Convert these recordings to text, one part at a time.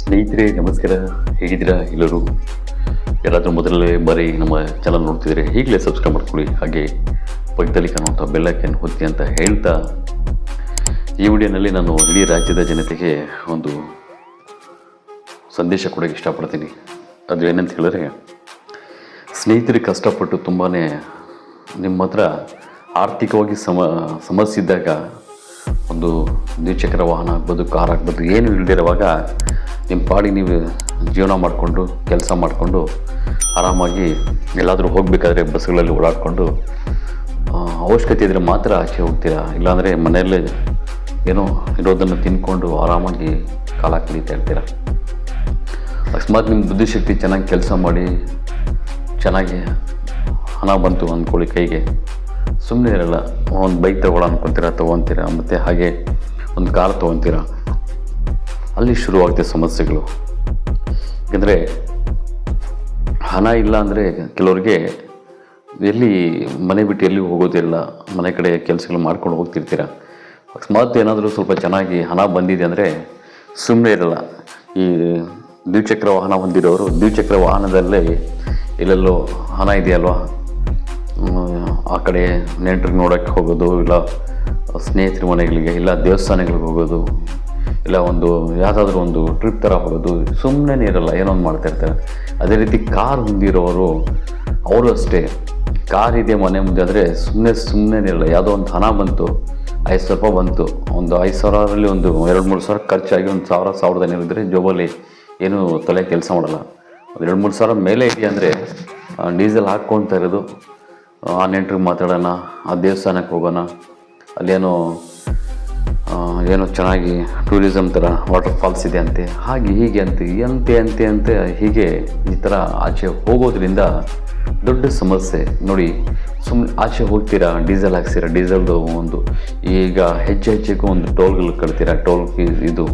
ಸ್ನೇಹಿತರೆ ನಮಸ್ಕಾರ, ಹೇಗಿದ್ದೀರಾ ಎಲ್ಲರೂ? ಯಾರಾದರೂ ಮೊದಲನೇ ಬಾರಿ ನಮ್ಮ ಚಾನಲ್ ನೋಡ್ತಿದ್ರೆ ಈಗಲೇ ಸಬ್ಸ್ಕ್ರೈಬ್ ಮಾಡ್ಕೊಳ್ಳಿ, ಹಾಗೆ ಪಕ್ಕದಲ್ಲಿ ಕಾಣುವಂಥ ಬೆಲ್ಲೈಕನ್ ಒತ್ತಿ ಅಂತ ಹೇಳ್ತಾ ಈ ವಿಡಿಯೋನಲ್ಲಿ ನಾನು ಇಡೀ ರಾಜ್ಯದ ಜನತೆಗೆ ಒಂದು ಸಂದೇಶ ಕೊಡೋಕ್ಕೆ ಇಷ್ಟಪಡ್ತೀನಿ. ಅದು ಏನಂತ ಹೇಳಿದ್ರೆ, ಸ್ನೇಹಿತರಿಗೆ ಕಷ್ಟಪಟ್ಟು ತುಂಬಾ ನಿಮ್ಮ ಹತ್ರ ಆರ್ಥಿಕವಾಗಿ ಸಮಸ್ಯೆ ಇದ್ದಾಗ ಒಂದು ದ್ವಿಚಕ್ರ ವಾಹನ ಆಗ್ಬೋದು, ಕಾರ್ ಆಗ್ಬೋದು, ಏನು ಇಲ್ಲದಿರುವಾಗ ನಿಮ್ಮ ಪಾಡಿಗೆ ನೀವು ಜೀವನ ಮಾಡಿಕೊಂಡು ಕೆಲಸ ಮಾಡಿಕೊಂಡು ಆರಾಮಾಗಿ ಎಲ್ಲಾದರೂ ಹೋಗಬೇಕಾದ್ರೆ ಬಸ್ಗಳಲ್ಲಿ ಓಡಾಡಿಕೊಂಡು ಅವಶ್ಯಕತೆ ಇದ್ದರೆ ಮಾತ್ರ ಆಚೆ ಹೋಗ್ತೀರಾ, ಇಲ್ಲಾಂದರೆ ಮನೆಯಲ್ಲೇ ಏನೋ ಇರೋದನ್ನು ತಿಂದ್ಕೊಂಡು ಆರಾಮಾಗಿ ಕಾಲ ಕಳೀತಾ ಇರ್ತೀರ. ಅಕಸ್ಮಾತ್ ನಿಮ್ಮ ಬುದ್ಧಿಶಕ್ತಿ ಚೆನ್ನಾಗಿ ಕೆಲಸ ಮಾಡಿ ಚೆನ್ನಾಗಿ ಹಣ ಬಂತು ಅಂದ್ಕೊಳ್ಳಿ ಕೈಗೆ, ಸುಮ್ಮನೆ ಇರಲ್ಲ. ಒಂದು ಬೈಕ್ ತೊಗೊಳ್ತೀರಾ, ಮತ್ತು ಹಾಗೆ ಒಂದು ಕಾರ್ ತೊಗೊತೀರ, ಅಲ್ಲಿ ಶುರುವಾಗುತ್ತೆ ಸಮಸ್ಯೆಗಳು. ಯಾಕೆಂದರೆ ಹಣ ಇಲ್ಲ ಅಂದರೆ ಕೆಲವ್ರಿಗೆ ಎಲ್ಲಿ ಮನೆ ಬಿಟ್ಟು ಎಲ್ಲಿ ಹೋಗೋದಿಲ್ಲ, ಮನೆ ಕಡೆ ಕೆಲಸಗಳು ಮಾಡ್ಕೊಂಡು ಹೋಗ್ತಿರ್ತೀರ. ಅಕಸ್ಮಾತ್ ಏನಾದರೂ ಸ್ವಲ್ಪ ಚೆನ್ನಾಗಿ ಹಣ ಬಂದಿದೆ ಅಂದರೆ ಸುಮ್ಮನೆ ಇರಲ್ಲ. ಈ ದ್ವಿಚಕ್ರ ವಾಹನ ಹೊಂದಿರೋರು ದ್ವಿಚಕ್ರ ವಾಹನದಲ್ಲೇ ಎಲ್ಲೆಲ್ಲೋ ಹಣ ಇದೆಯಲ್ವ, ಆ ಕಡೆ ನೆಂಟ್ರಿಗೆ ನೋಡೋಕ್ಕೆ ಹೋಗೋದು, ಇಲ್ಲ ಸ್ನೇಹಿತರ ಮನೆಗಳಿಗೆ, ಇಲ್ಲ ದೇವಸ್ಥಾನಗಳಿಗೆ ಹೋಗೋದು, ಇಲ್ಲ ಒಂದು ಯಾವುದಾದ್ರೂ ಒಂದು ಟ್ರಿಪ್ ಥರ ಹೋಗೋದು, ಸುಮ್ಮನೆ ಇರಲ್ಲ, ಏನೋ ಒಂದು ಮಾಡ್ತಾ ಇರ್ತಾರೆ. ಅದೇ ರೀತಿ ಕಾರ್ ಹೊಂದಿರೋರು ಅವರು ಅಷ್ಟೇ. ಕಾರ್ ಇದೆ ಮನೆ ಮುಂದೆ ಅಂದರೆ ಸುಮ್ಮನೆ ಇರಲ್ಲ. ಯಾವುದೋ ಒಂದು ಹಣ ಬಂತು, 5,000 ರೂಪಾಯಿ ಬಂತು, ಒಂದು 5,000ರಲ್ಲಿ ಒಂದು 2-3 ಸಾವಿರ ಖರ್ಚಾಗಿ ಒಂದು 1,000-1,500 ಇದ್ದರೆ ಜೋಬಲ್ಲಿ ಏನು ತಲೆ ಕೆಲಸ ಮಾಡಲ್ಲ. ಒಂದು 2-3 ಸಾವಿರ ಮೇಲೆ ಇದೆಯಾ ಅಂದರೆ ಡೀಸೆಲ್ ಹಾಕ್ಕೊಳ್ತಾ ಇರೋದು, ಆ ನೆಂಟ್ರಿಗೆ ಮಾತಾಡೋಣ, ಆ ದೇವಸ್ಥಾನಕ್ಕೆ ಹೋಗೋಣ, ಅಲ್ಲೇನೋ ಚೆನ್ನಾಗಿ ಟೂರಿಸಮ್ ಥರ ವಾಟರ್ ಫಾಲ್ಸ್ ಇದೆ ಅಂತೆ, ಹಾಗೆ ಹೀಗೆ ಅಂತೆ ಹೀಗೆ ಈ ಥರ ಆಚೆ ಹೋಗೋದ್ರಿಂದ ದೊಡ್ಡ ಸಮಸ್ಯೆ. ನೋಡಿ, ಸುಮ್ಮನೆ ಆಚೆ ಹೋಗ್ತೀರಾ, ಡೀಸೆಲ್ ಹಾಕ್ತೀರಾ, ಡೀಸೆಲ್ದು ಒಂದು ಈಗ ಹೆಚ್ಚೆಗೂ ಒಂದು ಟೋಲ್ಗಳು ಕಟ್ತೀರಾ, ಟೋಲ್ ಫೀಸ್, ಇದು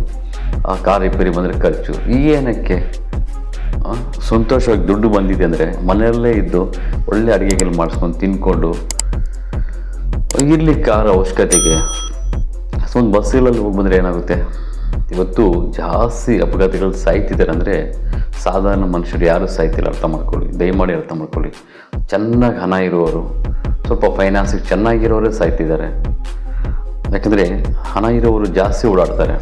ಆ ಕಾರ್ ರಿಪೇರಿ ಬಂದರೆ ಖರ್ಚು. ಏನಕ್ಕೆ? ಸಂತೋಷವಾಗಿ ದುಡ್ಡು ಬಂದಿದೆ ಅಂದರೆ ಮನೆಯಲ್ಲೇ ಇದ್ದು ಒಳ್ಳೆ ಅಡುಗೆಗಳು ಮಾಡಿಸ್ಕೊಂಡು ತಿಂದ್ಕೊಂಡು ಇರಲಿ ಕಾರ್ ಅವಶ್ಯಕತೆಗೆ. ಒಂದು ಬಸ್ಸುಗಳಲ್ಲಿ ಹೋಗಿ ಬಂದರೆ ಏನಾಗುತ್ತೆ? ಇವತ್ತು ಜಾಸ್ತಿ ಅಪಘಾತಗಳು ಸಾಯ್ತಿದ್ದಾರೆ ಅಂದರೆ ಸಾಧಾರಣ ಮನುಷ್ಯರು ಯಾರೂ ಸಾಯ್ತಿಲ್ಲ. ಅರ್ಥ ಮಾಡ್ಕೊಳ್ಳಿ, ದಯಮಾಡಿ ಅರ್ಥ ಮಾಡ್ಕೊಳ್ಳಿ. ಚೆನ್ನಾಗಿ ಹಣ ಇರುವವರು, ಸ್ವಲ್ಪ ಫೈನಾನ್ಸಿಗೆ ಚೆನ್ನಾಗಿರೋರೇ ಸಾಯ್ತಿದ್ದಾರೆ. ಯಾಕಂದರೆ ಹಣ ಇರೋರು ಜಾಸ್ತಿ ಓಡಾಡ್ತಾರೆ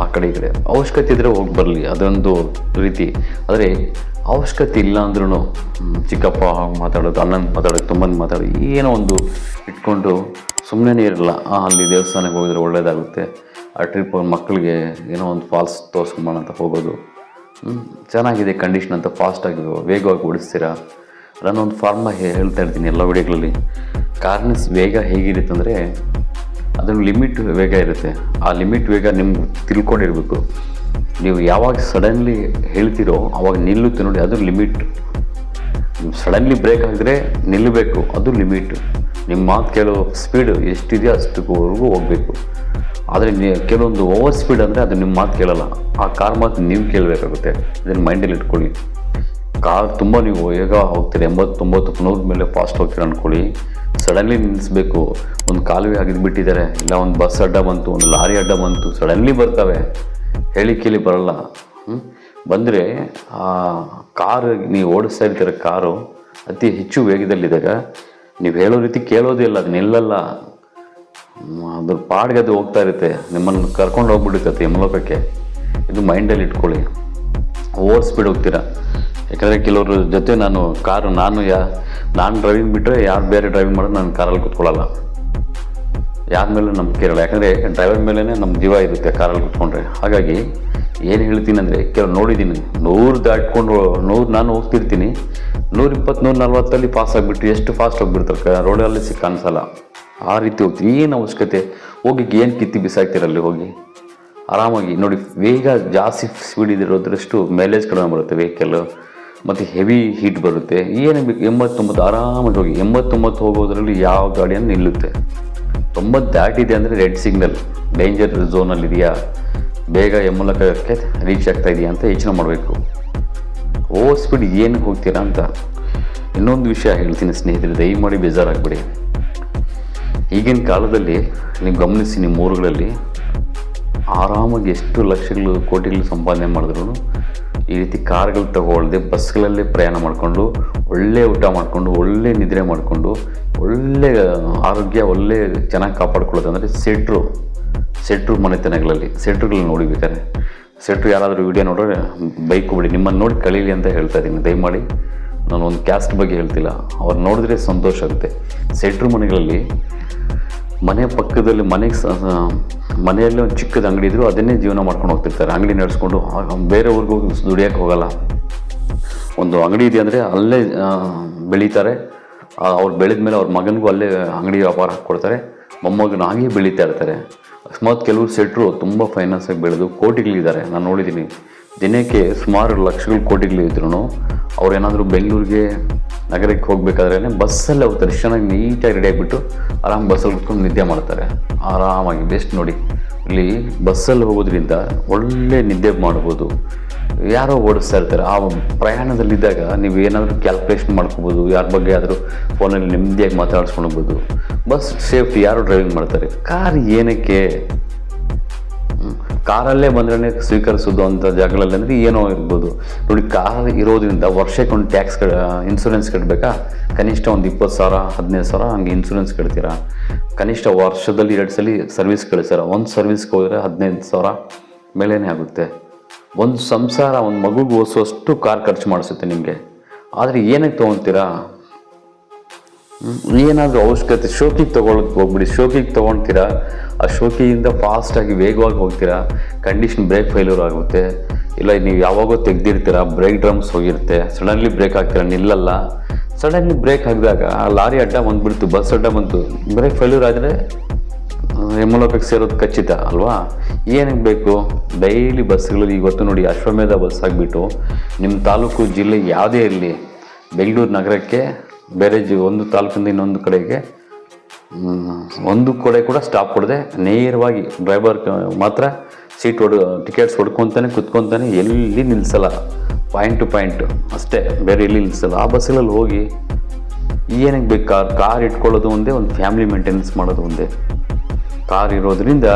ಆ ಕಡೆ ಈ ಕಡೆ. ಅವಶ್ಯಕತೆ ಇದ್ದರೆ ಹೋಗಿ ಬರಲಿ, ಅದೊಂದು ರೀತಿ. ಆದರೆ ಅವಶ್ಯಕತೆ ಇಲ್ಲ ಅಂದ್ರೂ ಚಿಕ್ಕಪ್ಪ ಮಾತಾಡೋದು, ಅಣ್ಣನ ಮಾತಾಡೋದು, ತುಂಬಂದು ಮಾತಾಡೋದು, ಏನೋ ಒಂದು ಇಟ್ಕೊಂಡು ಸುಮ್ಮನೆ ಇರಲ್ಲ. ಅಲ್ಲಿ ದೇವಸ್ಥಾನಕ್ಕೆ ಹೋಗಿದ್ರೆ ಒಳ್ಳೇದಾಗುತ್ತೆ, ಆ ಟ್ರಿಪ್ ಮಕ್ಕಳಿಗೆ ಏನೋ ಒಂದು ಫಾಲ್ಸ್ ತೋರಿಸ್ಕೊಂಬೋಣ ಅಂತ ಹೋಗೋದು, ಚೆನ್ನಾಗಿದೆ ಕಂಡೀಷನ್ ಅಂತ ಫಾಸ್ಟಾಗಿ ವೇಗವಾಗಿ ಓಡಿಸ್ತೀರಾ. ನಾನೊಂದು ಹೇಳ್ತಾ ಇರ್ತೀನಿ ಎಲ್ಲ ವಿಡಿಯೋಗಳಲ್ಲಿ. ಕಾರ್ನ ವೇಗ ಹೇಗಿರುತ್ತೆ ಅಂದರೆ ಅದನ್ನು ಲಿಮಿಟ್ ವೇಗ ಇರುತ್ತೆ. ಆ ಲಿಮಿಟ್ ವೇಗ ನಿಮ್ಗೆ ತಿಳ್ಕೊಂಡಿರ್ಬೇಕು. ನೀವು ಯಾವಾಗ ಸಡನ್ಲಿ ಹೇಳ್ತೀರೋ ಆವಾಗ ನಿಲ್ಲುತ್ತೆ ನೋಡಿ, ಅದು ಲಿಮಿಟ್. ಸಡನ್ಲಿ ಬ್ರೇಕ್ ಹಾಕಿದ್ರೆ ನಿಲ್ಲಬೇಕು, ಅದು ಲಿಮಿಟ್. ನಿಮ್ಮ ಮಾತು ಕೇಳೋ ಸ್ಪೀಡ್ ಎಷ್ಟಿದೆಯೋ ಅಷ್ಟಕ್ಕವರೆಗೂ ಹೋಗಬೇಕು. ಆದರೆ ಕೆಲವೊಂದು ಓವರ್ ಸ್ಪೀಡ್ ಅಂದರೆ ಅದು ನಿಮ್ಮ ಮಾತು ಕೇಳಲ್ಲ, ಆ ಕಾರ್ ಮಾತು ನೀವು ಕೇಳಬೇಕಾಗುತ್ತೆ. ಇದನ್ನು ಮೈಂಡಲ್ಲಿ ಇಟ್ಕೊಳ್ಳಿ. ಕಾರ್ ತುಂಬ ನೀವು ಬೇಗ ಹೋಗ್ತೀರಿ, 80-90-100 ಮೇಲೆ ಫಾಸ್ಟ್ ಹೋಗ್ತೀರ ಅಂದ್ಕೊಳ್ಳಿ, ಸಡನ್ಲಿ ನಿಲ್ಲಿಸ್ಬೇಕು. ಒಂದು ಕಾಲುವೆ ಆಗಿದ್ಬಿಟ್ಟಿದ್ದಾರೆ, ಇಲ್ಲ ಒಂದು ಬಸ್ ಅಡ್ಡ ಬಂತು, ಒಂದು ಲಾರಿ ಅಡ್ಡ ಬಂತು, ಸಡನ್ಲಿ ಬರ್ತವೆ, ಹೇಳಿ ಕೇಳಿ ಬರಲ್ಲ. ಬಂದರೆ ಆ ಕಾರು ನೀವು ಓಡಿಸ್ತಾ ಇರ್ತೀರ, ಕಾರು ಅತಿ ಹೆಚ್ಚು ವೇಗದಲ್ಲಿದ್ದಾಗ ನೀವು ಹೇಳೋ ರೀತಿ ಕೇಳೋದೇ ಇಲ್ಲ, ಅದು ನಿಲ್ಲಲ್ಲ, ಅದ್ರ ಪಾಡಿಗೆ ಅದು ಹೋಗ್ತಾ ಇರುತ್ತೆ, ನಿಮ್ಮನ್ನು ಕರ್ಕೊಂಡು ಹೋಗ್ಬಿಡುತ್ತೆ ಯಮಲೋಕಕ್ಕೆ. ಇದು ಮೈಂಡಲ್ಲಿ ಇಟ್ಕೊಳ್ಳಿ. ಓವರ್ ಸ್ಪೀಡ್ ಹೋಗ್ತೀರಾ. ಯಾಕಂದರೆ ಕೆಲವ್ರ ಜೊತೆ ನಾನು ಡ್ರೈವಿಂಗ್ ಬಿಟ್ಟರೆ ಯಾರು ಬೇರೆ ಡ್ರೈವಿಂಗ್ ಮಾಡೋದು ನಾನು ಕಾರಲ್ಲಿ ಕೂತ್ಕೊಳ್ಳಲ್ಲ, ಯಾರ ಮೇಲೂ ನಂಬಿಕೆ ಇರಲ್ಲ. ಯಾಕಂದರೆ ಡ್ರೈವರ್ ಮೇಲೇ ನಮ್ಮ ಜೀವ ಇರುತ್ತೆ ಕಾರಲ್ಲಿ ಕೂತ್ಕೊಂಡ್ರೆ. ಹಾಗಾಗಿ ಏನು ಹೇಳ್ತೀನಿ ಅಂದರೆ, ಕೆಲವು ನೋಡಿದ್ದೀನಿ 100 ದಾಟ್ಕೊಂಡು 100 ನಾನು ಹೋಗ್ತಿರ್ತೀನಿ, 120-140 ಪಾಸ್ ಆಗಿಬಿಟ್ಟು ಎಷ್ಟು ಫಾಸ್ಟ್ ಹೋಗ್ಬಿಡ್ತಾರೆ, ರೋಡಲ್ಲಿ ಕಾಣಿಸಲ್ಲ. ಆ ರೀತಿ ಹೋಗ್ತೀನಿ. ಏನು ಅವಶ್ಯಕತೆ? ಹೋಗಿ ಏನು ಕಿತ್ತಿ ಬಿಸಾಕ್ತಿರಲ್ಲಿ ಹೋಗಿ ಆರಾಮಾಗಿ ನೋಡಿ. ವೇಗ ಜಾಸ್ತಿ ಸ್ಪೀಡ್ ಇದಿರೋದ್ರಷ್ಟು ಮೈಲೇಜ್ ಕಡಿಮೆ ಬರುತ್ತೆ ವೆಹಿಕಲ್ಲು, ಮತ್ತು ಹೆವಿ ಹೀಟ್ ಬರುತ್ತೆ. ಏನು ಬೇಕು 89 ಆರಾಮಾಗಿ ಹೋಗಿ. 89 ಹೋಗೋದ್ರಲ್ಲಿ ಯಾವ ಗಾಡಿಯನ್ನು ನಿಲ್ಲುತ್ತೆ. 90 ದಾಟಿದೆ ಅಂದರೆ ರೆಡ್ ಸಿಗ್ನಲ್, ಡೇಂಜರ್ ಝೋನಲ್ಲಿ ಇದೆಯಾ, ಬೇಗ ಮೂಲಕಕ್ಕೆ ರೀಚ್ ಆಗ್ತಾ ಇದೆಯಾ ಅಂತ ಯೋಚನೆ ಮಾಡಬೇಕು. ಓವರ್ ಸ್ಪೀಡ್ ಏನು ಹೋಗ್ತೀರಾ ಅಂತ. ಇನ್ನೊಂದು ವಿಷಯ ಹೇಳ್ತೀನಿ ಸ್ನೇಹಿತರೆ, ದಯಮಾಡಿ ಬೇಜಾರಾಗ್ಬಿಡಿ. ಈಗಿನ ಕಾಲದಲ್ಲಿ ನೀವು ಗಮನಿಸಿ, ನಿಮ್ಮ ಊರುಗಳಲ್ಲಿ ಆರಾಮಾಗಿ ಎಷ್ಟು ಲಕ್ಷಗಳು ಕೋಟಿಗಳು ಸಂಪಾದನೆ ಮಾಡಿದ್ರು ಈ ರೀತಿ ಕಾರ್ಗಳು ತಗೊಳ್ಳದೆ ಬಸ್ಗಳಲ್ಲೇ ಪ್ರಯಾಣ ಮಾಡಿಕೊಂಡು, ಒಳ್ಳೆ ಊಟ ಮಾಡಿಕೊಂಡು, ಒಳ್ಳೆ ನಿದ್ರೆ ಮಾಡಿಕೊಂಡು, ಒಳ್ಳೆ ಆರೋಗ್ಯ ಒಳ್ಳೆ ಚೆನ್ನಾಗಿ ಕಾಪಾಡ್ಕೊಳ್ಳೋದು ಅಂದರೆ ಸೆಟ್ರು ಮನೆತನಗಳಲ್ಲಿ. ಸೆಟ್ರುಗಳನ್ನ ನೋಡಿಬೇಕಾದ್ರೆ, ಸೆಟ್ರು ಯಾರಾದರೂ ವೀಡಿಯೋ ನೋಡಿದ್ರೆ ಬೈಕ್ ಬಿಡಿ, ನಿಮ್ಮನ್ನು ನೋಡಿ ಕಳೀಲಿ ಅಂತ ಹೇಳ್ತಾ ಇದ್ದೀನಿ. ದಯಮಾಡಿ ನಾನು ಒಂದು ಕ್ಯಾಸ್ಟ್ ಬಗ್ಗೆ ಹೇಳ್ತಿಲ್ಲ, ಅವ್ರು ನೋಡಿದ್ರೆ ಸಂತೋಷ ಆಗುತ್ತೆ. ಸೆಟ್ರು ಮನೆಗಳಲ್ಲಿ ಮನೆ ಪಕ್ಕದಲ್ಲಿ ಮನೆಯಲ್ಲಿ ಒಂದು ಚಿಕ್ಕದ ಅಂಗಡಿ ಇದ್ದರೂ ಅದನ್ನೇ ಜೀವನ ಮಾಡ್ಕೊಂಡು ಹೋಗ್ತಿರ್ತಾರೆ. ಅಂಗಡಿ ನಡೆಸ್ಕೊಂಡು ಬೇರೆ ಊರಿಗೆ ಹೋಗಿ ದುಡಿಯೋಕ್ಕೆ ಹೋಗಲ್ಲ. ಒಂದು ಅಂಗಡಿ ಇದೆ ಅಂದರೆ ಅಲ್ಲೇ ಬೆಳೀತಾರೆ. ಅವ್ರು ಬೆಳೆದ ಮೇಲೆ ಅವ್ರ ಮಗನಿಗೂ ಅಲ್ಲೇ ಅಂಗಡಿ ವ್ಯಾಪಾರ ಹಾಕ್ಕೊಡ್ತಾರೆ. ಮೊಮ್ಮಗನ ಹಾಗೆ ಬೆಳೀತಾ ಇರ್ತಾರೆ. ಅಕಸ್ಮಾತ್ ಕೆಲವರು ಸೆಟ್ರು ತುಂಬ ಫೈನಾನ್ಸಾಗಿ ಬೆಳೆದು ಕೋಟಿಗಳಿದ್ದಾರೆ, ನಾನು ನೋಡಿದ್ದೀನಿ. ದಿನಕ್ಕೆ ಸುಮಾರು ಲಕ್ಷಗಳು ಕೋಟಿಗಳಿದ್ರು ಅವ್ರೇನಾದರೂ ಬೆಂಗಳೂರಿಗೆ ನಗರಕ್ಕೆ ಹೋಗಬೇಕಾದ್ರೆ ಬಸ್ಸಲ್ಲೇ ಹೋಗ್ತಾರೆ. ಚೆನ್ನಾಗಿ ನೀಟಾಗಿ ರೆಡಿ ಆಗಿಬಿಟ್ಟು ಆರಾಮ್ ಬಸ್ಸಲ್ಲಿ ಕುತ್ಕೊಂಡು ನಿದ್ದೆ ಮಾಡ್ತಾರೆ ಆರಾಮಾಗಿ. ಬೆಸ್ಟ್ ನೋಡಿ, ಇಲ್ಲಿ ಬಸ್ಸಲ್ಲಿ ಹೋಗೋದ್ರಿಂದ ಒಳ್ಳೆ ನಿದ್ದೆ ಮಾಡ್ಬೋದು. ಯಾರೋ ಓಡಿಸ್ತಾ ಇರ್ತಾರೆ. ಆ ಪ್ರಯಾಣದಲ್ಲಿದ್ದಾಗ ನೀವು ಏನಾದರೂ ಕ್ಯಾಲ್ಕುಲೇಷನ್ ಮಾಡ್ಕೋಬೋದು, ಯಾರ ಬಗ್ಗೆ ಆದರೂ ಫೋನಲ್ಲಿ ನೆಮ್ಮದಿಯಾಗಿ ಮಾತಾಡಿಸ್ಕೊಳ್ಬೋದು. ಬಸ್ ಸೇಫ್ಟಿ, ಯಾರು ಡ್ರೈವಿಂಗ್ ಮಾಡ್ತಾರೆ. ಕಾರ್ ಏನಕ್ಕೆ? ಕಾರಲ್ಲೇ ಬಂದ್ರೆ ಸ್ವೀಕರಿಸೋದು ಅಂಥ ಜಾಗಗಳಲ್ಲಿ ಅಂದರೆ ಏನೋ ಇರ್ಬೋದು ನೋಡಿ. ಕಾರ್ ಇರೋದ್ರಿಂದ ವರ್ಷಕ್ಕೊಂದು ಟ್ಯಾಕ್ಸ್ ಇನ್ಸೂರೆನ್ಸ್ ಕಟ್ಟಬೇಕಾ? ಕನಿಷ್ಠ ಒಂದು 20,000 15,000 ಹಂಗೆ ಇನ್ಸೂರೆನ್ಸ್ ಕಟ್ತೀರಾ. ಕನಿಷ್ಠ ವರ್ಷದಲ್ಲಿ 2 ಸಲ ಸರ್ವಿಸ್ ಕಳಿಸ್ತಾರ. ಒಂದು ಸರ್ವಿಸ್ಗೆ ಹೋದರೆ 15,000 ಮೇಲೇ ಆಗುತ್ತೆ. ಒಂದು ಸಂಸಾರ, ಒಂದು ಮಗುಗೆ ಓದಿಸುವಷ್ಟು ಕಾರ್ ಖರ್ಚು ಮಾಡಿಸುತ್ತೆ ನಿಮಗೆ. ಆದರೆ ಏನಕ್ಕೆ ತೊಗೊಳ್ತೀರಾ? ಏನಾದರೂ ಅವಶ್ಯಕತೆ ಶೋಕಿಗೆ ತೊಗೊಳಕ್ಕೆ ಹೋಗ್ಬಿಡಿ. ಶೋಕಿಗೆ ತೊಗೊಳ್ತೀರಾ, ಆ ಶೋಕಿಯಿಂದ ಫಾಸ್ಟಾಗಿ ವೇಗವಾಗಿ ಹೋಗ್ತೀರಾ, ಕಂಡೀಷನ್ ಬ್ರೇಕ್ ಫೇಲ್ಯೂರ್ ಆಗುತ್ತೆ. ಇಲ್ಲ ನೀವು ಯಾವಾಗೋ ತೆಗ್ದಿರ್ತೀರ, ಬ್ರೇಕ್ ಡ್ರಮ್ಸ್ ಹೋಗಿರುತ್ತೆ, ಸಡನ್ಲಿ ಬ್ರೇಕ್ ಹಾಕ್ತೀರ, ನಿಲ್ಲಲ್ಲ. ಸಡನ್ಲಿ ಬ್ರೇಕ್ ಹಾಕಿದಾಗ ಆ ಲಾರಿ ಅಡ್ಡ ಬಂದುಬಿಡ್ತು, ಬಸ್ ಅಡ್ಡ ಬಂತು, ಬ್ರೇಕ್ ಫೇಲ್ಯೂರ್ ಆದರೆ ಮೂಲಕಕ್ಕೆ ಸೇರೋದು ಖಚಿತ ಅಲ್ವಾ? ಏನಕ್ಕೆ ಬೇಕು? ಡೈಲಿ ಬಸ್ಗಳಲ್ಲಿ ಇವತ್ತು ನೋಡಿ, ಅಶ್ವಮೇಧ ಬಸ್ ಆಗಿಬಿಟ್ಟು ನಿಮ್ಮ ತಾಲೂಕು ಜಿಲ್ಲೆ ಯಾವುದೇ ಇರಲಿ, ಬೆಂಗಳೂರು ನಗರಕ್ಕೆ ಬೇರೆ ಒಂದು ತಾಲೂಕಿಂದ ಇನ್ನೊಂದು ಕಡೆಗೆ ಒಂದು ಕಡೆ ಕೂಡ ಸ್ಟಾಪ್ ಕೊಡದೆ ನೇರವಾಗಿ ಡ್ರೈವರ್ ಮಾತ್ರ ಟಿಕೆಟ್ಸ್ ಹೊಡ್ಕೊತಾನೆ ಕುತ್ಕೊತಾನೆ, ಎಲ್ಲಿ ನಿಲ್ಲಿಸಲ್ಲ. ಪಾಯಿಂಟ್ ಟು ಪಾಯಿಂಟ್ ಅಷ್ಟೇ, ಬೇರೆ ಎಲ್ಲಿ ನಿಲ್ಲಿಸಲ್ಲ. ಆ ಬಸ್ಸಲ್ಲಿ ಹೋಗಿ ಏನಕ್ಕೆ ಬೇಕು? ಕಾರ್ ಇಟ್ಕೊಳ್ಳೋದು ಒಂದೇ, ಒಂದು ಫ್ಯಾಮಿಲಿ ಮೇಂಟೆನೆನ್ಸ್ ಮಾಡೋದು ಒಂದೇ. ಕಾರ್ ಇರೋದ್ರಿಂದ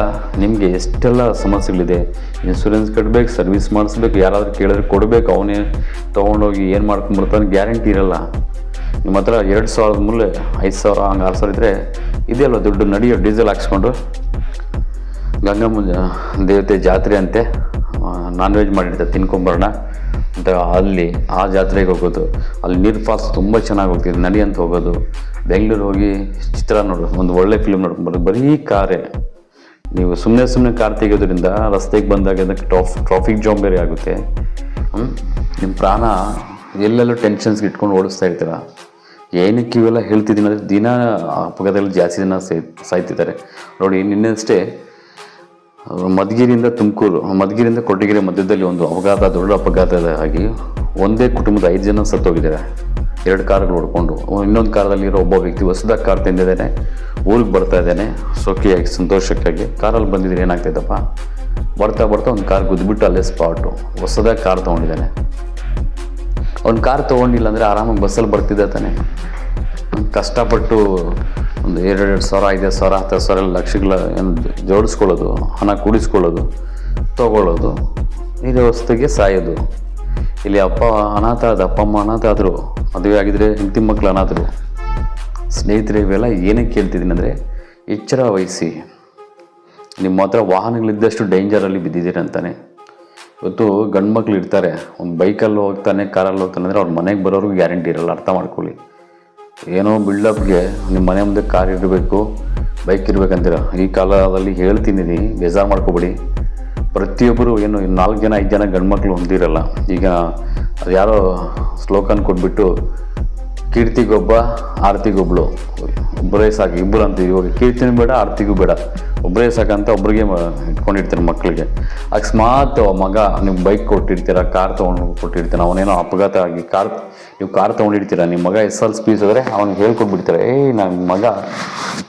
ನಿಮಗೆ ಎಷ್ಟೆಲ್ಲ ಸಮಸ್ಯೆಗಳಿದೆ. ಇನ್ಶೂರೆನ್ಸ್ ಕಟ್ಟಬೇಕು, ಸರ್ವಿಸ್ ಮಾಡಿಸ್ಬೇಕು, ಯಾರಾದರೂ ಕೇಳಿದ್ರೆ ಕೊಡಬೇಕು. ಅವನೇ ತೊಗೊಂಡೋಗಿ ಏನು ಮಾಡ್ಕೊಂಡ್ಬರ್ತಾನೆ ಗ್ಯಾರಂಟಿ ಇರಲ್ಲ. ನಿಮ್ಮ ಹತ್ರ 2,000 ಮೂಲೆ 5,000 ಹಂಗೆ 6,000 ಇದ್ದರೆ ಇದೆಯಲ್ಲ ದುಡ್ಡು, ನಡೆಯೋ ಡೀಸೆಲ್ ಹಾಕ್ಸ್ಕೊಂಡು ಗಂಗಮ್ಮ ದೇವತೆ ಜಾತ್ರೆ ಅಂತೆ, ನಾನ್ ವೆಜ್ ಮಾಡಿರ್ತಾರೆ, ತಿನ್ಕೊಂಬರೋಣ ಅಂತ ಅಲ್ಲಿ ಆ ಜಾತ್ರೆಗೆ ಹೋಗೋದು. ಅಲ್ಲಿ ನೀರು ಫಾಲ್ಸ್ ತುಂಬ ಚೆನ್ನಾಗಿ ಹೋಗ್ತಿದೆ, ನಡಿ ಅಂತ ಹೋಗೋದು. ಬೆಂಗಳೂರು ಹೋಗಿ ಚಿತ್ರ ನೋಡೋದು, ಒಂದು ಒಳ್ಳೆ ಫಿಲ್ಮ್ ನೋಡ್ಕೊಂಬರೋದು. ಬರೀ ಕಾರೇ. ನೀವು ಸುಮ್ಮನೆ ಕಾರ್ ತೆಗೆಯೋದ್ರಿಂದ ರಸ್ತೆಗೆ ಬಂದಾಗ ಅದಕ್ಕೆ ಟ್ರಾಫಿಕ್ ಜಾಮ್ ಬೇರೆ ಆಗುತ್ತೆ. ನಿಮ್ಮ ಪ್ರಾಣ ಎಲ್ಲೆಲ್ಲೂ ಟೆನ್ಷನ್ಸ್ಗೆ ಇಟ್ಕೊಂಡು ಓಡಿಸ್ತಾ ಇರ್ತೀರ. ಏನಕ್ಕೆ ಇವೆಲ್ಲ ಹೇಳ್ತಿದ್ದೀನಿ ಅಂದರೆ, ದಿನ ಅಪಘಾತದಲ್ಲಿ ಜಾಸ್ತಿ ಜನ ಸಾಯ್ತಿದ್ದಾರೆ ನೋಡಿ. ನಿನ್ನೆಷ್ಟೇ ಮಧುಗಿರಿಯಿಂದ ತುಮಕೂರು, ಮಧುಗಿರಿಯಿಂದ ಕೊರಟಗೆರೆ ಮಧ್ಯದಲ್ಲಿ ಒಂದು ಅಪಘಾತ, ದೊಡ್ಡ ಅಪಘಾತದ ಆಗಿ ಒಂದೇ ಕುಟುಂಬದ 5 ಜನ ಸತ್ತೋಗಿದ್ದಾರೆ. 2 ಕಾರ್ಗಳು ಹೊಡ್ಕೊಂಡು. ಇನ್ನೊಂದು ಕಾರದಲ್ಲಿರೋ ಒಬ್ಬ ವ್ಯಕ್ತಿ ಹೊಸದಾಗಿ ಕಾರ್ ತಂದಿದ್ದಾನೆ, ಊರಿಗೆ ಬರ್ತಾ ಇದ್ದಾನೆ ಸೋಕಿಯಾಗಿ ಸಂತೋಷಕ್ಕಾಗಿ. ಕಾರಲ್ಲಿ ಬಂದಿದ್ರೆ ಏನಾಗ್ತಾಯಿದ್ದಪ್ಪ, ಬರ್ತಾ ಒಂದು ಕಾರ್ ಗುದ್ದುಬಿಟ್ಟು ಅಲ್ಲೇ ಸ್ಪಾಟು. ಹೊಸದಾಗಿ ಕಾರ್ ತೊಗೊಂಡಿದ್ದಾನೆ. ಅವ್ನು ಕಾರ್ ತೊಗೊಂಡಿಲ್ಲ ಅಂದರೆ ಆರಾಮಾಗಿ ಬಸ್ಸಲ್ಲಿ ಬರ್ತಿದ್ದ ತಾನೆ. ಕಷ್ಟಪಟ್ಟು ಒಂದು 2,000 5,000 10,000 ಲಕ್ಷಗಳ ಏನು ಜೋಡಿಸ್ಕೊಳ್ಳೋದು, ಹಣ ಕೂಡಿಸ್ಕೊಳ್ಳೋದು, ತೊಗೊಳ್ಳೋದು, ಇದೇ ವಸ್ತುಗೆ ಸಾಯೋದು. ಇಲ್ಲಿ ಅಪ್ಪ ಅಮ್ಮ ಅನಾಥ ಆದರು, ಮದುವೆ ಆಗಿದ್ರೆ ಹೆಂಡತಿ ಮಕ್ಕಳು ಅನಾಥರು. ಸ್ನೇಹಿತರೆ, ಇವೆಲ್ಲ ಏನಕ್ಕೆ ಕೇಳ್ತಿದ್ದೀನಿ ಅಂದರೆ, ಎಚ್ಚರ ವಹಿಸಿ. ನಿಮ್ಮ ಹತ್ರ ವಾಹನಗಳಿದ್ದಷ್ಟು ಡೇಂಜರಲ್ಲಿ ಬಿದ್ದಿದ್ದೀರಿ ಅಂತಾನೆ. ಇವತ್ತು ಗಂಡು ಮಕ್ಳು ಇರ್ತಾರೆ, ಒಂದು ಬೈಕಲ್ಲಿ ಹೋಗ್ತಾನೆ, ಕಾರಲ್ಲಿ ಹೋಗ್ತಾನೆ ಅಂದರೆ ಅವ್ರ ಮನೆಗೆ ಬರೋರ್ಗೂ ಗ್ಯಾರಂಟಿ ಇರಲ್ಲ. ಅರ್ಥ ಮಾಡ್ಕೊಳ್ಳಿ. ಏನೋ ಬಿಲ್ಡಪ್ಗೆ ನಿಮ್ಮ ಮನೆ ಮುಂದೆ ಕಾರ್ ಇರಬೇಕು, ಬೈಕ್ ಇರಬೇಕಂತೀರ. ಈ ಕಾಲದಲ್ಲಿ ಹೇಳ್ತಿದ್ದೀನಿ, ಬೇಜಾರು ಮಾಡ್ಕೊಬೇಡಿ. ಪ್ರತಿಯೊಬ್ಬರು ಏನು 4 ಜನ 5 ಜನ ಗಂಡು ಮಕ್ಕಳು ಹೊಂದಿರಲ್ಲ. ಈಗ ಅದು ಯಾರೋ ಸ್ಲೋಕನ್ ಕೊಟ್ಬಿಟ್ಟು, ಕೀರ್ತಿಗೊಬ್ಬ ಆರತಿಗೊಬ್ಳು, ಒಬ್ಬರೇ ಸಾಕು, ಇಬ್ಬರು ಅಂತ ಇವಾಗ ಕೀರ್ತಿನೂ ಬೇಡ ಆರ್ತಿಗೂ ಬೇಡ, ಒಬ್ಬರೇ ಸಾಕಂತ ಒಬ್ರಿಗೆ ಇಟ್ಕೊಂಡಿರ್ತಾರೆ ಮಕ್ಕಳಿಗೆ. ಅಕಸ್ಮಾತ್ ಮಗ ನೀವು ಬೈಕ್ ಕೊಟ್ಟಿರ್ತೀರ, ಕಾರ್ ತೊಗೊಂಡು ಕೊಟ್ಟಿರ್ತೀರ, ಅವನೇನೋ ಅಪಘಾತ ಆಗಿ ನೀವು ಕಾರ್ ತೊಗೊಂಡಿರ್ತೀರ, ನಿಮ್ಮ ಮಗ SLC ಹೋದರೆ ಅವ್ನಿಗೆ ಹೇಳ್ಕೊಟ್ಬಿಡ್ತಾರೆ, ನನ್ನ ಮಗ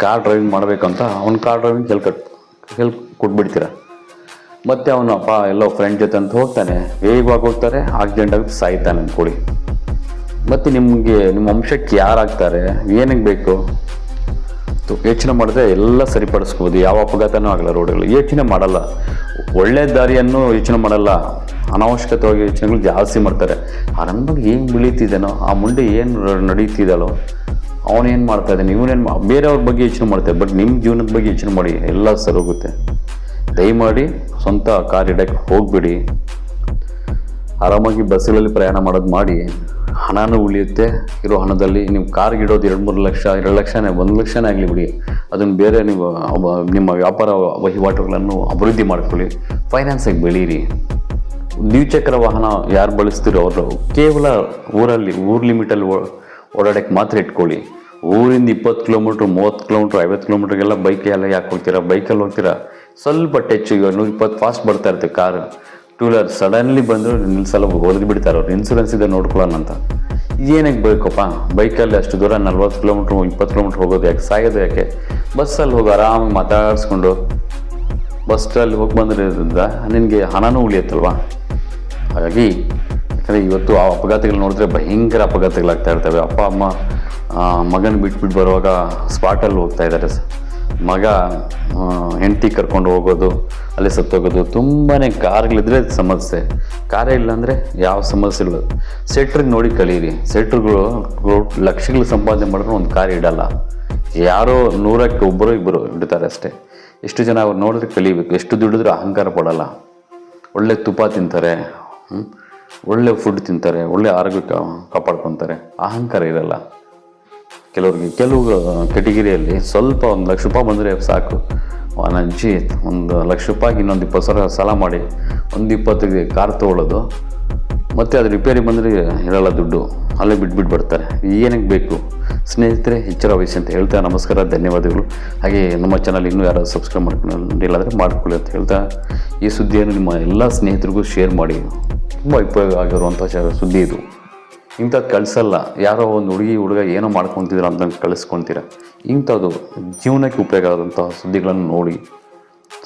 ಕಾರ್ ಡ್ರೈವಿಂಗ್ ಮಾಡಬೇಕಂತ ಅವ್ನು ಕಾರ್ ಡ್ರೈವಿಂಗ್ ಹೇಳ್ಕೊಟ್ಬಿಡ್ತೀರ. ಮತ್ತು ಅವನು ಅಪ್ಪ ಎಲ್ಲೋ ಫ್ರೆಂಡ್ ಜೊತೆ ಅಂತ ಹೋಗ್ತಾನೆ, ವೇಗವಾಗಿ ಹೋಗ್ತಾರೆ, ಆಕ್ಸಿಡೆಂಟ್ ಆಗಿ ಸಾಯ್ತಾನೆ ಅಂದ್ಕೊಳ್ಳಿ. ಮತ್ತು ನಿಮ್ಮ ವಂಶಕ್ಕೆ ಯಾರಾಗ್ತಾರೆ, ಏನಕ್ಕೆ ಬೇಕು ಯೋಚನೆ ಮಾಡಿದ್ರೆ ಎಲ್ಲ ಸರಿಪಡಿಸ್ಬೋದು. ಯಾವ ಅಪಘಾತನೂ ಆಗಲ್ಲ ರೋಡಲ್ಲಿ, ಯೋಚನೆ ಮಾಡಲ್ಲ, ಒಳ್ಳೆ ದಾರಿಯನ್ನು ಯೋಚನೆ ಮಾಡಲ್ಲ, ಅನಾವಶ್ಯಕವಾಗಿ ಯೋಚನೆಗಳು ಜಾಸ್ತಿ ಮಾಡ್ತಾರೆ. ಆ ನನ್ನ ಬಗ್ಗೆ ಏನು ಬೆಳೀತಿದ್ದಾನೋ, ಆ ಮುಂದೆ ಏನು ನಡೀತಿದ್ದಾಳೋ, ಅವನೇನು ಮಾಡ್ತಾ ಇದ್ದಾನೆ, ಇವನೇನು ಬೇರೆಯವ್ರ ಬಗ್ಗೆ ಯೋಚನೆ ಮಾಡ್ತಾರೆ. ಬಟ್ ನಿಮ್ಮ ಜೀವನದ ಬಗ್ಗೆ ಯೋಚನೆ ಮಾಡಿ, ಎಲ್ಲ ಸರಿ ಹೋಗುತ್ತೆ. ದಯಮಾಡಿ ಸ್ವಂತ ಕಾರ್ ಇಡಕ್ಕೆ ಹೋಗ್ಬಿಡಿ. ಆರಾಮಾಗಿ ಬಸ್ಸುಗಳಲ್ಲಿ ಪ್ರಯಾಣ ಮಾಡೋದು ಮಾಡಿ, ಹಣನೂ ಉಳಿಯುತ್ತೆ. ಇರೋ ಹಣದಲ್ಲಿ ನೀವು ಕಾರ್ಗೆ ಇಡೋದು 2-3 ಲಕ್ಷ, 2 ಲಕ್ಷನೇ, 1 ಲಕ್ಷನೇ ಆಗಲಿ ಬಿಡಿ, ಅದನ್ನು ಬೇರೆ ನೀವು ನಿಮ್ಮ ವ್ಯಾಪಾರ ವಹಿವಾಟುಗಳನ್ನು ಅಭಿವೃದ್ಧಿ ಮಾಡ್ಕೊಳ್ಳಿ, ಫೈನಾನ್ಸಾಗಿ ಬೆಳೀರಿ. ದ್ವಿಚಕ್ರ ವಾಹನ ಯಾರು ಬಳಸ್ತೀರೋ ಅವರು ಕೇವಲ ಊರು ಲಿಮಿಟಲ್ಲಿ ಓಡಾಡೋಕ್ಕೆ ಮಾತ್ರ ಇಟ್ಕೊಳ್ಳಿ. ಊರಿಂದ 20 ಕಿಲೋಮೀಟ್ರ್, 30 ಕಿಲೋಮೀಟ್ರ್, 50 ಕಿಲೋಮೀಟ್ರಿಗೆಲ್ಲ ಬೈಕೆಲ್ಲ ಯಾಕೆ ಹೋಗ್ತೀರಾ? ಬೈಕಲ್ಲಿ ಹೋಗ್ತೀರಾ, ಸ್ವಲ್ಪ ಟಚ್, 120 ಫಾಸ್ಟ್ ಬರ್ತಾ ಇರುತ್ತೆ ಕಾರು, 2 ವೀಲರ್ ಸಡನ್ಲಿ ಬಂದರು ನಿಲ್ಸಲ್ಲ, ಹೊಡೆದು ಬಿಡ್ತಾರೆ ಅವ್ರು, ಇನ್ಸೂರೆನ್ಸ್ ಇದೆ ನೋಡ್ಕೊಳ್ಳೋಣ ಅಂತ. ಏನಕ್ಕೆ ಬೇಕಪ್ಪ ಬೈಕಲ್ಲಿ ಅಷ್ಟು ದೂರ 40 ಕಿಲೋಮೀಟ್ರ್ 20 ಕಿಲೋಮೀಟ್ರ್ ಹೋಗೋದು ಯಾಕೆ, ಸಾಯೋದು ಯಾಕೆ? ಬಸ್ಸಲ್ಲಿ ಹೋಗಿ ಆರಾಮಾಗಿ ಮಾತಾಡಿಸ್ಕೊಂಡು ಬಸ್ಸಲ್ಲಿ ಹೋಗಿ ಬಂದಿರೋದ್ರಿಂದ ನಿನಗೆ ಹಣನೂ ಉಳಿಯುತ್ತಲ್ವ. ಹಾಗಾಗಿ ಯಾಕಂದರೆ ಇವತ್ತು ಆ ಅಪಘಾತಗಳು ನೋಡಿದ್ರೆ ಭಯಂಕರ ಅಪಘಾತಗಳಾಗ್ತಾ ಇರ್ತವೆ. ಅಪ್ಪ ಅಮ್ಮ ಮಗನ ಬಿಟ್ಬಿಟ್ಟು ಬರುವಾಗ ಸ್ಪಾಟಲ್ಲಿ ಹೋಗ್ತಾ ಇದ್ದಾರೆ, ಮಗ ಹೆಂಡತಿ ಕರ್ಕೊಂಡು ಹೋಗೋದು, ಅಲ್ಲಿ ಸತ್ತೋಗೋದು. ತುಂಬಾ ಕಾರ್ಗಳಿದ್ರೆ ಸಮಸ್ಯೆ, ಕಾರೇ ಇಲ್ಲ ಅಂದರೆ ಯಾವ ಸಮಸ್ಯೆ ಇಲ್ಲ. ಸೆಟ್ರಿಗೆ ನೋಡಿ ಕಲೀರಿ. ಸೆಟ್ರುಗಳು ಲಕ್ಷಗಳು ಸಂಪಾದನೆ ಮಾಡಿದ್ರು ಒಂದು ಕಾರ್ ಇಡಲ್ಲ, ಯಾರೋ 100ಕ್ಕೆ ಒಬ್ಬರು ಇಬ್ಬರು ಇಡ್ತಾರೆ ಅಷ್ಟೇ. ಎಷ್ಟು ಜನ ಅವ್ರು ನೋಡಿದ್ರೆ ಕಲಿಬೇಕು. ಎಷ್ಟು ದುಡಿದ್ರೂ ಅಹಂಕಾರ ಪಡಲ್ಲ, ಒಳ್ಳೆ ತುಪ್ಪ ತಿಂತಾರೆ, ಒಳ್ಳೆ ಫುಡ್ ತಿಂತಾರೆ, ಒಳ್ಳೆ ಆರೋಗ್ಯ ಕಾಪಾಡ್ಕೊತಾರೆ, ಅಹಂಕಾರ ಇರಲ್ಲ. ಕೆಲವು ಕೆಟಗಿರಿಯಲ್ಲಿ ಸ್ವಲ್ಪ 1 ಲಕ್ಷ ರೂಪಾಯಿ ಬಂದರೆ ಸಾಕು, ನನ್ನ ಅಜ್ಜಿ 1 ಲಕ್ಷ ರೂಪಾಯಿಗೆ ಇನ್ನೊಂದು 20 ಸಾವಿರ ಸಾಲ ಮಾಡಿ 20ಗೆ ಕಾರ್ ತೊಗೊಳ್ಳೋದು, ಮತ್ತು ಅದು ರಿಪೇರಿ ಬಂದರೆ ಇರಲ್ಲ ದುಡ್ಡು, ಅಲ್ಲೇ ಬಿಟ್ಬಿಟ್ಟು ಬರ್ತಾರೆ. ಏನಕ್ಕೆ ಬೇಕು? ಸ್ನೇಹಿತರೆ, ಎಚ್ಚರ ವಹಿಸಿ ಅಂತ ಹೇಳ್ತಾ ನಮಸ್ಕಾರ, ಧನ್ಯವಾದಗಳು. ಹಾಗೆ ನಮ್ಮ ಚಾನಲ್ ಇನ್ನೂ ಯಾರು ಸಬ್ಸ್ಕ್ರೈಬ್ ಮಾಡ್ಕೊಂಡಿಲ್ಲಾಂದರೆ ಮಾಡ್ಕೊಳ್ಳಿ ಅಂತ ಹೇಳ್ತಾ, ಈ ಸುದ್ದಿಯನ್ನು ನಿಮ್ಮ ಎಲ್ಲ ಸ್ನೇಹಿತರಿಗೂ ಶೇರ್ ಮಾಡಿ. ತುಂಬ ಉಪಯೋಗ ಆಗಿರುವಂಥ ಸುದ್ದಿ ಇದು. ಇಂಥದ್ದು ಕಳಿಸಲ್ಲ, ಯಾರೋ ಒಂದು ಹುಡುಗ ಏನೋ ಮಾಡ್ಕೊತಿದ್ದೀರ ಅಂತ ಕಳಿಸ್ಕೊತೀರ. ಇಂಥದ್ದು ಜೀವನಕ್ಕೆ ಉಪಯೋಗ ಆದಂಥ ಸುದ್ದಿಗಳನ್ನು ನೋಡಿ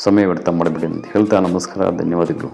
ಸಮಯ ವ್ಯರ್ಥ ಮಾಡಿಬಿಡಿ ಅಂತ ಹೇಳ್ತಾ ನಮಸ್ಕಾರ, ಧನ್ಯವಾದಗಳು.